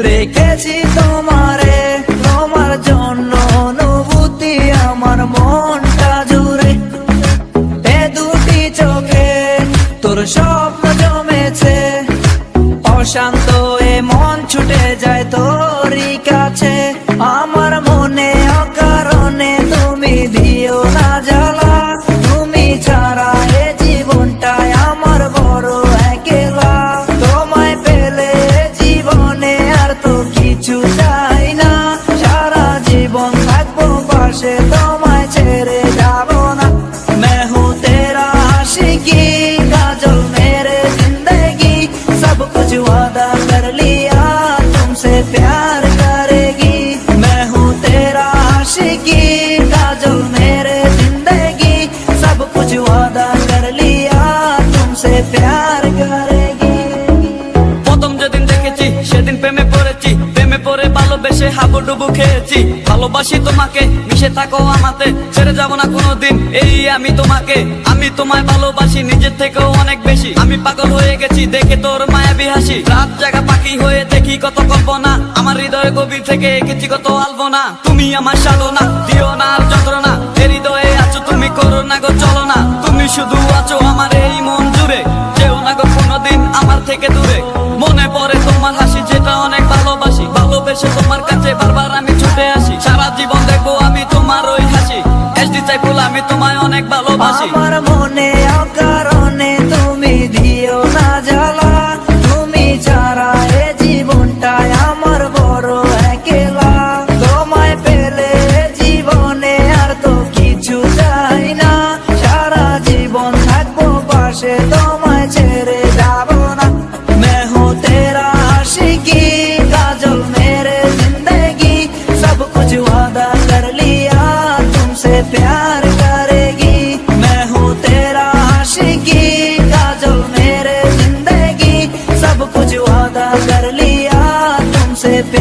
রেখেছি তোমারে, তোমার জন্য অনুভূতি আমার মনটা জুড়ে। এ দুটি চোখে তোর স্বপ্ন জমেছে, অশান্ত এ মন ছুটে যায় তোরই কাছে। আমার মনে অকারণে তুমি দিও না জ্বালা, তুমি ছাড়া এ জীবনটাই আমার বড় একলা। তোমায় পেলে জীবনে আর তো কিছু চাই না, সারা জীবন থাকবো পাশে, তোমায় ছেড়ে যাব না। मैं हूँ तेरा आशिकी, काजल मेरे जिंदगी, सब कुछ वादा कर लिया तुमसे प्यार करेगी। मैं हूँ तेरा आशिकी, काजल मेरे जिंदगी, सब कुछ वादा कर लिया तुमसे प्यार करेगी। প্রথম যেদিন দেখেছি সেদিন প্রেমে পড়েছি, প্রেমে পড়ে ভালোবেসে হাবুডুবু খেয়েছি। ভালোবাসি তোমাকে, মিশে থাকো আমাতে, ছেড়ে যাব না কোনোদিন এই আমি তোমাকে। আমি তোমায় ভালোবাসি নিজের থেকেও অনেক বেশি, আমি পাগল হয়ে গেছি দেখে তোর মায়াবী হাসি। রাত জাগা পাখি হয়ে দেখি কত কল্পনা, আমার হৃদয় গভীর থেকে এঁকেছি কত আলপনা। তুমি আমার সাধনা, দিও না আর যন্ত্রণা, এ হৃদয়ে আছো তুমি, করো না গো চলো না। তুমি শুধু আছো আমার এই মন জুড়ে, যেও না গো কোনোদিন আমার থেকে দূরে। মনে পড়ে তোমার হাসি যেটা অনেক ভালোবাসি, ভালোবেসে তোমার কাছে বারবার আমি ছুটে আসি। সারা জীবন দেখবো আমি তোমার ওই হাসি, এসডি চাইপুল আমি তোমায় অনেক ভালোবাসি। আমার মনে অকারণে তুমি দিও না জ্বালা, তুমি ছাড়া এ জীবনটাই আমার বড় একলা। তোমায় পেলে জীবনে আর তো কিছু চাই না, সারা জীবন থাকবো পাশে, তোমায় ছেড়ে যাব না। मैं हूँ तेरा आशिकी, काजल मेरे जिंदगी, सब कुछ वादा कर लिया तुमसे प्यार करेगी। मैं हूँ तेरा आशिकी, काजल मेरे जिंदगी, सब कुछ वादा कर लिया तुमसे प्यार